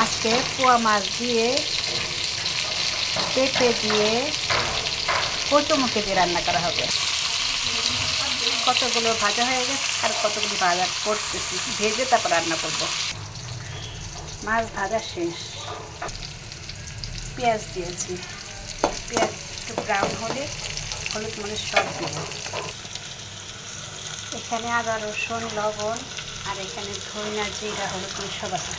আজকে পোয়া মাছ দিয়ে পেঁপে দিয়ে কচুমুখী দিয়ে রান্না করা হবে। কতগুলো ভাজা হয়ে গেছে আর কতগুলো ভাজা করতেছি, ভেজে তারপর রান্না করব। মাছ ভাজা শেষ, পেঁয়াজ দিয়েছি, পেঁয়াজ একটু ব্রাউন হলে হলুদ মরিচ সব দেব। এখানে আদা রসুন লবণ আর এখানে ধনিয়া জিরা হলুদ মরিচ সব আছে।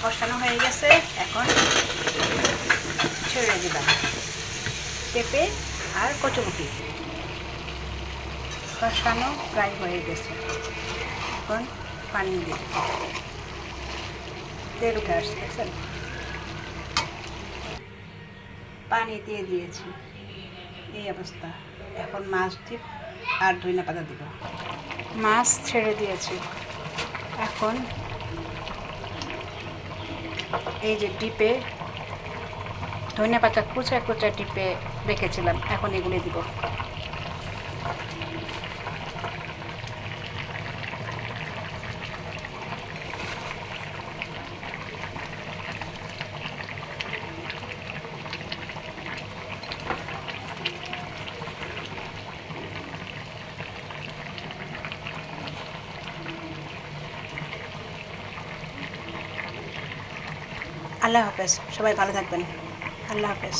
কষানো হয়ে গেছে, এখন ছেড়ে দিলাম পেঁপে আর কচুমুখী। কষানো প্রায় হয়ে গেছে, এখন পানি দিয়ে তেল উঠে আসছে, দেখছেন? পানি দিয়ে দিয়েছি, এই অবস্থা। এখন মাছ দিব আর ধনিয়া পাতা দিব। মাছ ছেড়ে দিয়েছি, এখন এই যে ডিপে ধনিয়া পাতা কুচা কুচা ডিপে রেখেছিলাম, এখন এগুলি দিব। আল্লাহ হাফেজ, সবাই ভালো থাকবেন। আল্লাহ হাফেজ।